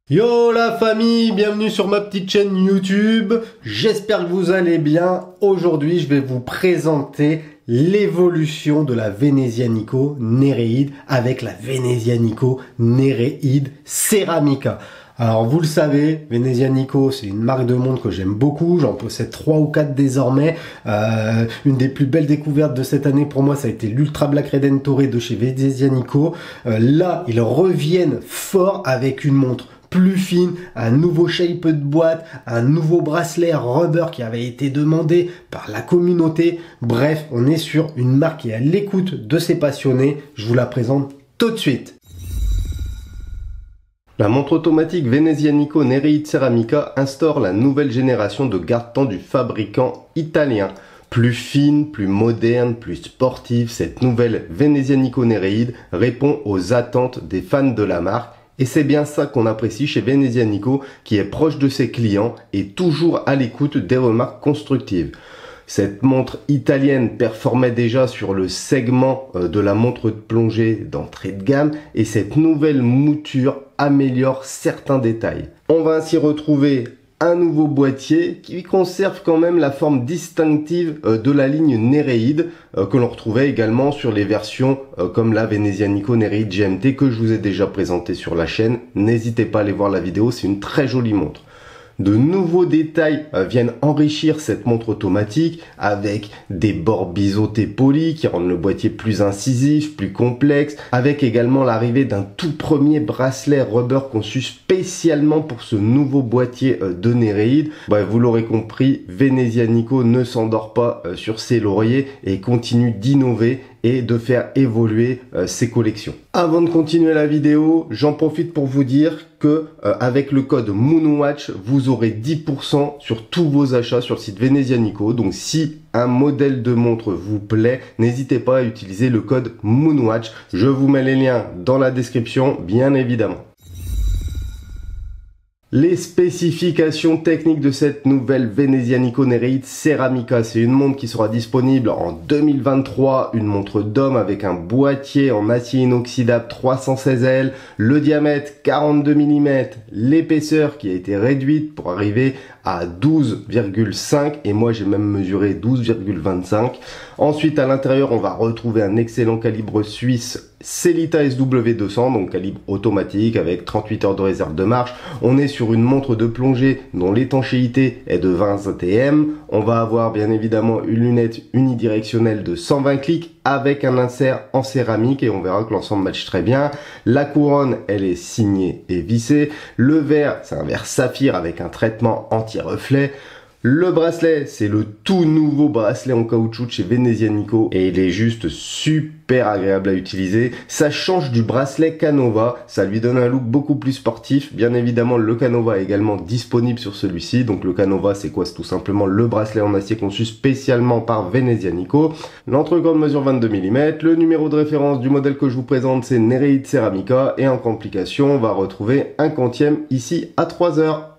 Yo la famille, bienvenue sur ma petite chaîne YouTube. J'espère que vous allez bien. Aujourd'hui, je vais vous présenter l'évolution de la Venezianico Nereide avec la Venezianico Nereide Ceramica. Alors vous le savez, Venezianico, c'est une marque de montre que j'aime beaucoup, j'en possède 3 ou 4 désormais. Une des plus belles découvertes de cette année pour moi, ça a été l'Ultra Black Redentore de chez Venezianico. Là, ils reviennent fort avec une montre plus fine, un nouveau shape de boîte, un nouveau bracelet rubber qui avait été demandé par la communauté. Bref, on est sur une marque qui est à l'écoute de ses passionnés. Je vous la présente tout de suite. La montre automatique Venezianico Nereide Ceramica instaure la nouvelle génération de garde-temps du fabricant italien. Plus fine, plus moderne, plus sportive, cette nouvelle Venezianico Nereide répond aux attentes des fans de la marque. Et c'est bien ça qu'on apprécie chez Venezianico, qui est proche de ses clients et toujours à l'écoute des remarques constructives. Cette montre italienne performait déjà sur le segment de la montre de plongée d'entrée de gamme et cette nouvelle mouture améliore certains détails. On va ainsi retrouver un nouveau boîtier qui conserve quand même la forme distinctive de la ligne Nereide que l'on retrouvait également sur les versions comme la Venezianico Nereide GMT que je vous ai déjà présenté sur la chaîne. N'hésitez pas à aller voir la vidéo, c'est une très jolie montre. De nouveaux détails viennent enrichir cette montre automatique avec des bords biseautés polis qui rendent le boîtier plus incisif, plus complexe, avec également l'arrivée d'un tout premier bracelet rubber conçu spécialement pour ce nouveau boîtier de Nereide. Vous l'aurez compris, Venezianico ne s'endort pas sur ses lauriers et continue d'innover et de faire évoluer ses collections. Avant de continuer la vidéo, j'en profite pour vous dire que avec le code Moonwatch, vous aurez 10% sur tous vos achats sur le site Venezianico. Donc si un modèle de montre vous plaît, n'hésitez pas à utiliser le code Moonwatch. Je vous mets les liens dans la description, bien évidemment. Les spécifications techniques de cette nouvelle Venezianico Nereide Ceramica, c'est une montre qui sera disponible en 2023, une montre d'homme avec un boîtier en acier inoxydable 316L, le diamètre 42 mm, l'épaisseur qui a été réduite pour arriver à 12,5 et moi j'ai même mesuré 12,25. Ensuite à l'intérieur on va retrouver un excellent calibre suisse Sellita SW200, donc calibre automatique avec 38 heures de réserve de marche. On est sur une montre de plongée dont l'étanchéité est de 20 ATM. On va avoir bien évidemment une lunette unidirectionnelle de 120 clics avec un insert en céramique et on verra que l'ensemble match très bien. La couronne, elle est signée et vissée. Le verre, c'est un verre saphir avec un traitement anti-reflet. Le bracelet, c'est le tout nouveau bracelet en caoutchouc chez Venezianico et il est juste super agréable à utiliser. Ça change du bracelet Canova, ça lui donne un look beaucoup plus sportif. Bien évidemment, le Canova est également disponible sur celui-ci. Donc le Canova, c'est quoi? C'est tout simplement le bracelet en acier conçu spécialement par Venezianico. L'entrecorde mesure 22 mm. Le numéro de référence du modèle que je vous présente, c'est Nereide Ceramica. Et en complication, on va retrouver un quantième ici à 3 heures.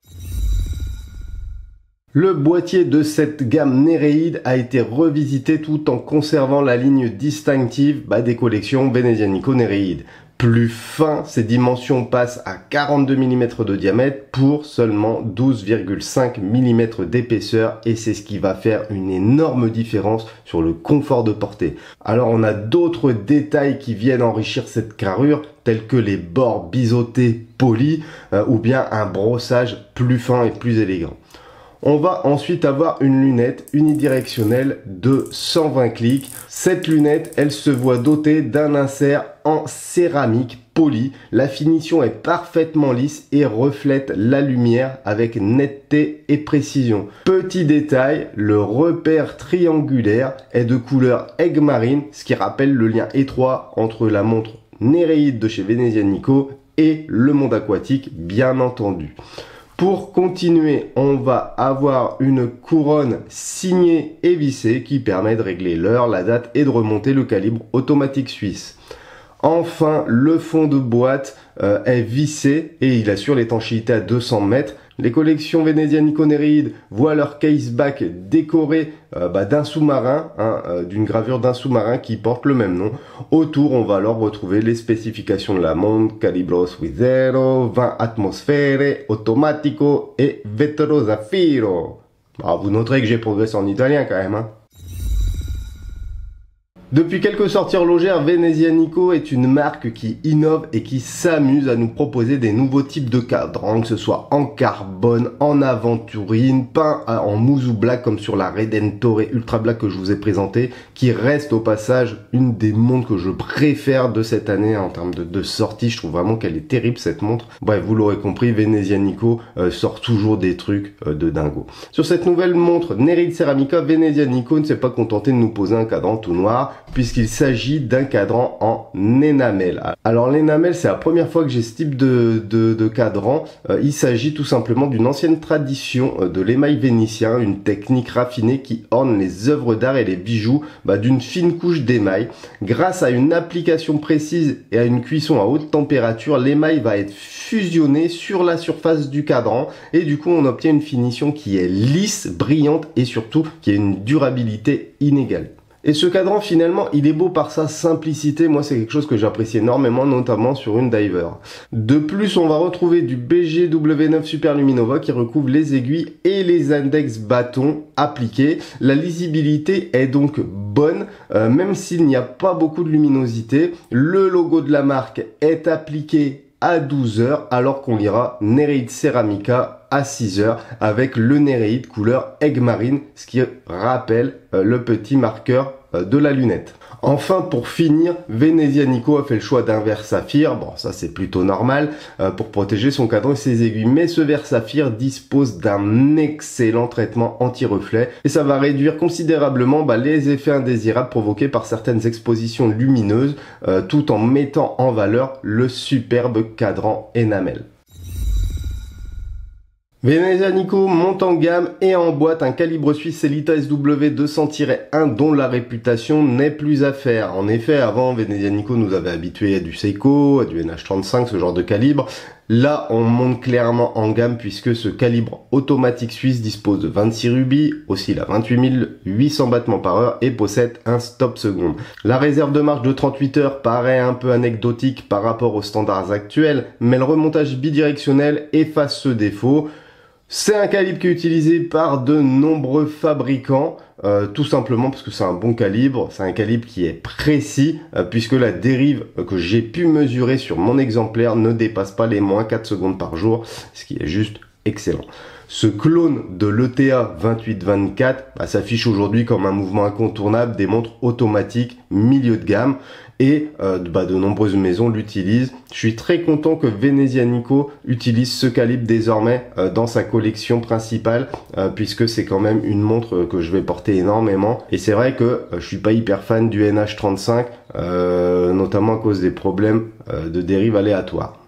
Le boîtier de cette gamme Nereide a été revisité tout en conservant la ligne distinctive des collections Venezianico Nereide. Plus fin, ses dimensions passent à 42 mm de diamètre pour seulement 12,5 mm d'épaisseur et c'est ce qui va faire une énorme différence sur le confort de portée. Alors on a d'autres détails qui viennent enrichir cette carrure tels que les bords biseautés polis ou bien un brossage plus fin et plus élégant. On va ensuite avoir une lunette unidirectionnelle de 120 clics. Cette lunette, elle se voit dotée d'un insert en céramique poli. La finition est parfaitement lisse et reflète la lumière avec netteté et précision. Petit détail, le repère triangulaire est de couleur aigue marine, ce qui rappelle le lien étroit entre la montre Nereide de chez Venezianico et le monde aquatique, bien entendu. Pour continuer, on va avoir une couronne signée et vissée qui permet de régler l'heure, la date et de remonter le calibre automatique suisse. Enfin, le fond de boîte est vissé et il assure l'étanchéité à 200 mètres. Les collections Venezianico Nereide voient leur caseback décoré d'un sous-marin, d'une gravure d'un sous-marin qui porte le même nom. Autour, on va alors retrouver les spécifications de la montre, calibro Swizzero, 20 atmosfere, automatico et vetro zaffiro. Vous noterez que j'ai progressé en italien quand même. Depuis quelques sorties horlogères, Venezianico est une marque qui innove et qui s'amuse à nous proposer des nouveaux types de cadrans, que ce soit en carbone, en aventurine, peint en mousse ou black comme sur la Redentore Ultra Black que je vous ai présenté, qui reste au passage une des montres que je préfère de cette année en termes de sortie. Je trouve vraiment qu'elle est terrible cette montre. Bref, vous l'aurez compris, Venezianico sort toujours des trucs de dingo. Sur cette nouvelle montre Nereide Ceramica, Venezianico ne s'est pas contenté de nous poser un cadran tout noir, puisqu'il s'agit d'un cadran en énamel. Alors l'énamel, c'est la première fois que j'ai ce type de cadran. Il s'agit tout simplement d'une ancienne tradition de l'émail vénitien, une technique raffinée qui orne les œuvres d'art et les bijoux d'une fine couche d'émail. Grâce à une application précise et à une cuisson à haute température, l'émail va être fusionné sur la surface du cadran et du coup on obtient une finition qui est lisse, brillante et surtout qui a une durabilité inégale. Et ce cadran, finalement, il est beau par sa simplicité. Moi, c'est quelque chose que j'apprécie énormément, notamment sur une diver. De plus, on va retrouver du BGW9 Super Luminova qui recouvre les aiguilles et les index bâtons appliqués. La lisibilité est donc bonne, même s'il n'y a pas beaucoup de luminosité. Le logo de la marque est appliqué à 12 heures, alors qu'on lira Nereide Ceramica à 6 heures avec le Nereide couleur Egg Marine, ce qui rappelle le petit marqueur de la lunette. Enfin, pour finir, Venezianico a fait le choix d'un verre saphir. Bon, ça c'est plutôt normal pour protéger son cadran et ses aiguilles. Mais ce verre saphir dispose d'un excellent traitement anti-reflet et ça va réduire considérablement les effets indésirables provoqués par certaines expositions lumineuses tout en mettant en valeur le superbe cadran énamel. Venezianico monte en gamme et emboîte un calibre suisse Sellita SW200-1 dont la réputation n'est plus à faire. En effet, avant, Venezianico nous avait habitués à du Seiko, à du NH35, ce genre de calibre. Là, on monte clairement en gamme puisque ce calibre automatique suisse dispose de 26 rubis, oscille à 28 800 battements par heure et possède un stop seconde. La réserve de marche de 38 heures paraît un peu anecdotique par rapport aux standards actuels, mais le remontage bidirectionnel efface ce défaut. C'est un calibre qui est utilisé par de nombreux fabricants, tout simplement parce que c'est un bon calibre, c'est un calibre qui est précis, puisque la dérive que j'ai pu mesurer sur mon exemplaire ne dépasse pas les moins 4 secondes par jour, ce qui est juste excellent. Ce clone de l'ETA 2824 s'affiche aujourd'hui comme un mouvement incontournable des montres automatiques milieu de gamme et de nombreuses maisons l'utilisent. Je suis très content que Venezianico utilise ce calibre désormais dans sa collection principale puisque c'est quand même une montre que je vais porter énormément et c'est vrai que je suis pas hyper fan du NH35 notamment à cause des problèmes de dérive aléatoire.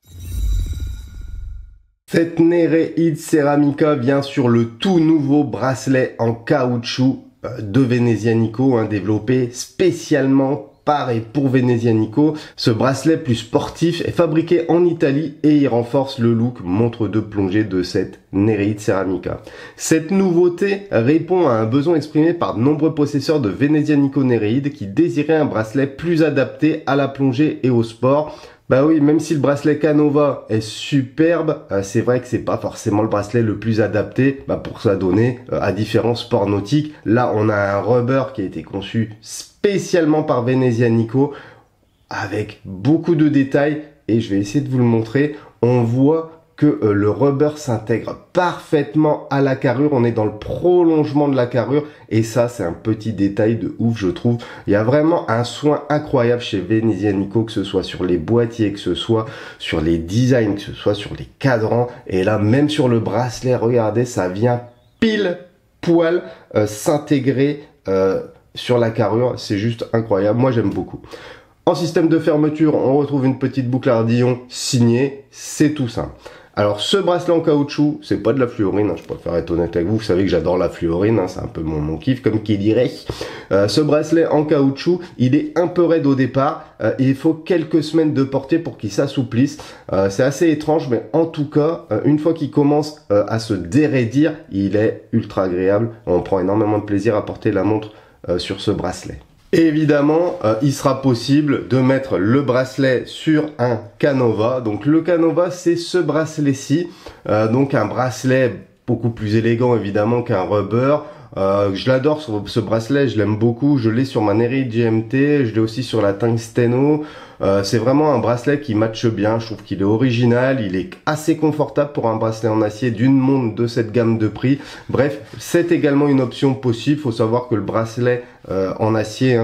Cette Nereide Ceramica vient sur le tout nouveau bracelet en caoutchouc de Venezianico, développé spécialement par et pour Venezianico. Ce bracelet plus sportif est fabriqué en Italie et il renforce le look montre de plongée de cette Nereide Ceramica. Cette nouveauté répond à un besoin exprimé par de nombreux possesseurs de Venezianico Nereide qui désiraient un bracelet plus adapté à la plongée et au sport. Oui, même si le bracelet Canova est superbe, c'est vrai que c'est pas forcément le bracelet le plus adapté pour s'adonner à différents sports nautiques. Là, on a un rubber qui a été conçu spécialement par Venezianico avec beaucoup de détails et je vais essayer de vous le montrer. On voit que le rubber s'intègre parfaitement à la carrure, on est dans le prolongement de la carrure et ça c'est un petit détail de ouf je trouve. Il y a vraiment un soin incroyable chez Venezianico, que ce soit sur les boîtiers, que ce soit sur les designs, que ce soit sur les cadrans et là même sur le bracelet, regardez, ça vient pile poil s'intégrer sur la carrure, c'est juste incroyable, moi j'aime beaucoup. En système de fermeture, on retrouve une petite boucle ardillon signée, c'est tout simple. Alors ce bracelet en caoutchouc, c'est pas de la fluorine, hein, je préfère être honnête avec vous, vous savez que j'adore la fluorine, hein, c'est un peu mon kiff comme qui dirait. Ce bracelet en caoutchouc, il est un peu raide au départ, et il faut quelques semaines de portée pour qu'il s'assouplisse. C'est assez étrange, mais en tout cas, une fois qu'il commence à se déraidir, il est ultra agréable. On prend énormément de plaisir à porter la montre sur ce bracelet. Évidemment, il sera possible de mettre le bracelet sur un Canova. Donc le Canova, c'est ce bracelet-ci. Donc un bracelet beaucoup plus élégant évidemment qu'un rubber. Je l'adore ce bracelet, je l'aime beaucoup. Je l'ai sur ma Nereid GMT, je l'ai aussi sur la Tungsteno. C'est vraiment un bracelet qui matche bien, je trouve qu'il est original, il est assez confortable pour un bracelet en acier d'une montre de cette gamme de prix. Bref, c'est également une option possible. Il faut savoir que le bracelet en acier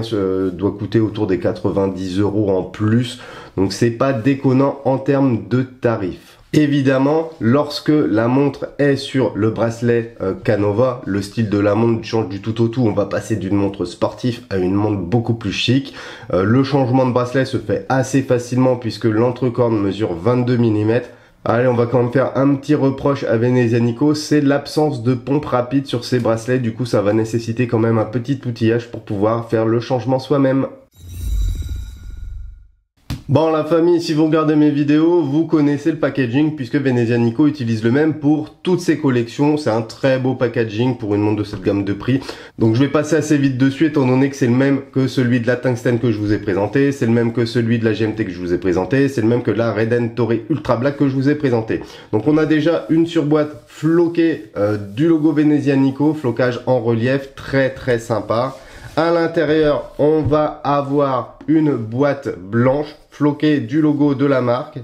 doit coûter autour des 90 € en plus, donc c'est pas déconnant en termes de tarifs. Évidemment, lorsque la montre est sur le bracelet Canova, le style de la montre change du tout au tout. On va passer d'une montre sportive à une montre beaucoup plus chic. Le changement de bracelet se fait assez facilement puisque l'entrecorne mesure 22 mm. Allez, on va quand même faire un petit reproche à Venezia Nico, c'est l'absence de pompe rapide sur ces bracelets. Du coup, ça va nécessiter quand même un petit outillage pour pouvoir faire le changement soi-même. Bon la famille, si vous regardez mes vidéos, vous connaissez le packaging puisque Venezia Nico utilise le même pour toutes ses collections. C'est un très beau packaging pour une montre de cette gamme de prix. Donc je vais passer assez vite dessus étant donné que c'est le même que celui de la Tungsten que je vous ai présenté, c'est le même que celui de la GMT que je vous ai présenté, c'est le même que la Redentore Ultra Black que je vous ai présenté. Donc on a déjà une surboîte floquée du logo Venezia Nico, flocage en relief, très très sympa. À l'intérieur, on va avoir une boîte blanche floquée du logo de la marque.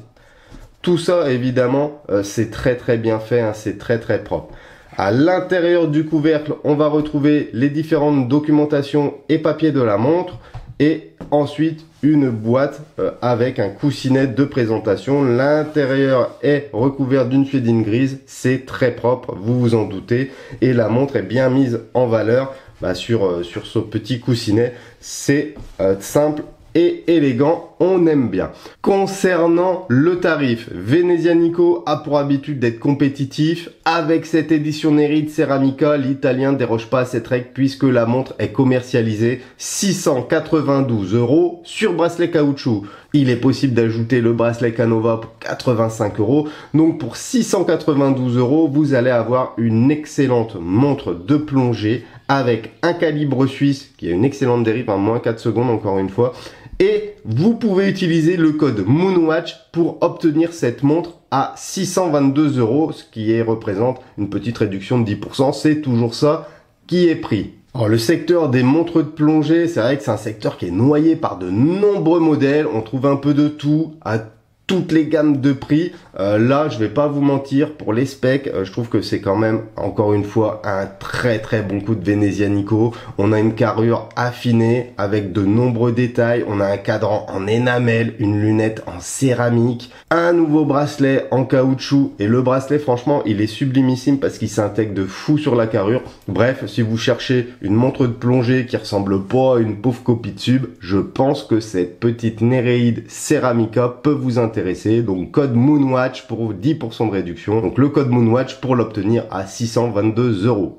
Tout ça, évidemment, c'est très très bien fait, hein, c'est très très propre. À l'intérieur du couvercle, on va retrouver les différentes documentations et papiers de la montre. Et ensuite, une boîte avec un coussinet de présentation. L'intérieur est recouvert d'une suédine grise. C'est très propre, vous vous en doutez. Et la montre est bien mise en valeur sur ce petit coussinet. C'est simple et élégant, on aime bien. Concernant le tarif, Venezia Nico a pour habitude d'être compétitif. Avec cette édition Nereid Ceramica, l'italien déroge pas à cette règle puisque la montre est commercialisée 692 € sur bracelet caoutchouc. Il est possible d'ajouter le bracelet Canova pour 85 €. Donc pour 692 €, vous allez avoir une excellente montre de plongée avec un calibre suisse qui a une excellente dérive, en moins 4 secondes encore une fois. Et vous pouvez utiliser le code MOONWATCH pour obtenir cette montre à 622 €, ce qui représente une petite réduction de 10%. C'est toujours ça qui est pris. Alors, le secteur des montres de plongée, c'est vrai que c'est un secteur qui est noyé par de nombreux modèles. On trouve un peu de tout à toutes les gammes de prix. Là, je vais pas vous mentir, pour les specs, je trouve que c'est quand même, encore une fois, un très très bon coup de Venezia Nico. On a une carrure affinée avec de nombreux détails. On a un cadran en énamel, une lunette en céramique, un nouveau bracelet en caoutchouc. Et le bracelet, franchement, il est sublimissime parce qu'il s'intègre de fou sur la carrure. Bref, si vous cherchez une montre de plongée qui ressemble pas à une pauvre copie de sub, je pense que cette petite Nereid Ceramica peut vous intéresser. Donc, code MOONWATCH pour 10% de réduction. Donc le code MOONWATCH pour l'obtenir à 622 €.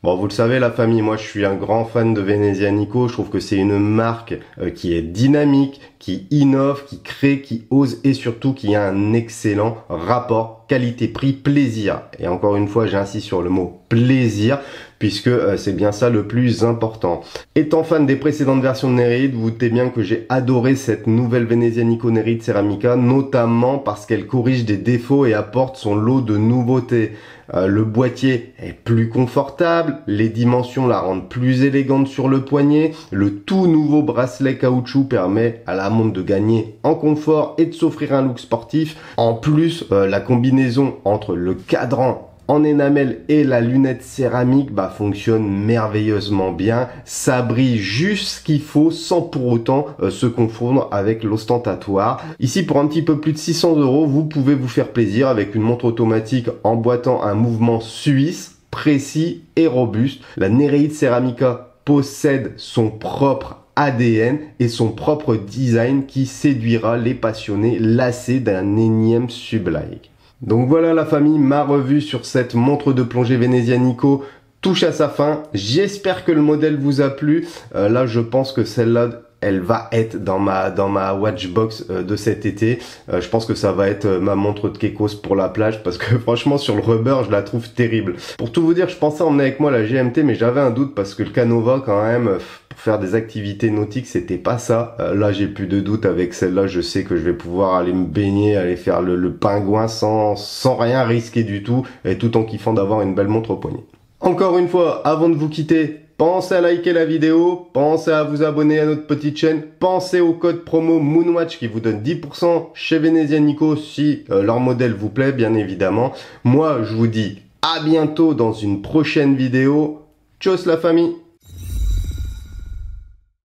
Bon, vous le savez la famille, moi je suis un grand fan de Venezia Nico. Je trouve que c'est une marque qui est dynamique, qui innove, qui crée, qui ose et surtout qui a un excellent rapport qualité-prix plaisir. Et encore une fois, j'insiste sur le mot plaisir puisque c'est bien ça le plus important. Étant fan des précédentes versions de Nereid, vous doutez bien que j'ai adoré cette nouvelle Venezia Nico Nereid Ceramica, notamment parce qu'elle corrige des défauts et apporte son lot de nouveautés. Le boîtier est plus confortable, les dimensions la rendent plus élégante sur le poignet, le tout nouveau bracelet caoutchouc permet à la montre de gagner en confort et de s'offrir un look sportif. En plus, la combinaison entre le cadran en énamel et la lunette céramique fonctionne merveilleusement bien. Ça brille juste ce qu'il faut sans pour autant se confondre avec l'ostentatoire. Ici, pour un petit peu plus de 600 €, vous pouvez vous faire plaisir avec une montre automatique emboîtant un mouvement suisse, précis et robuste. La Nereid Ceramica possède son propre ADN et son propre design qui séduira les passionnés lassés d'un énième Sublike. Donc voilà la famille, ma revue sur cette montre de plongée Venezia Nico touche à sa fin. J'espère que le modèle vous a plu. Là je pense que celle-là elle va être dans ma watchbox de cet été. Je pense que ça va être ma montre de Keckos pour la plage parce que franchement sur le rubber je la trouve terrible. Pour tout vous dire, je pensais emmener avec moi la GMT mais j'avais un doute parce que le Canova quand même pour faire des activités nautiques c'était pas ça. Là j'ai plus de doute avec celle-là, je sais que je vais pouvoir aller me baigner, aller faire le pingouin sans rien risquer du tout et tout en kiffant d'avoir une belle montre au poignet. Encore une fois, avant de vous quitter, pensez à liker la vidéo, pensez à vous abonner à notre petite chaîne, pensez au code promo Moonwatch qui vous donne 10% chez Venezia Nico si leur modèle vous plaît, bien évidemment. Moi, je vous dis à bientôt dans une prochaine vidéo. Tchuss la famille!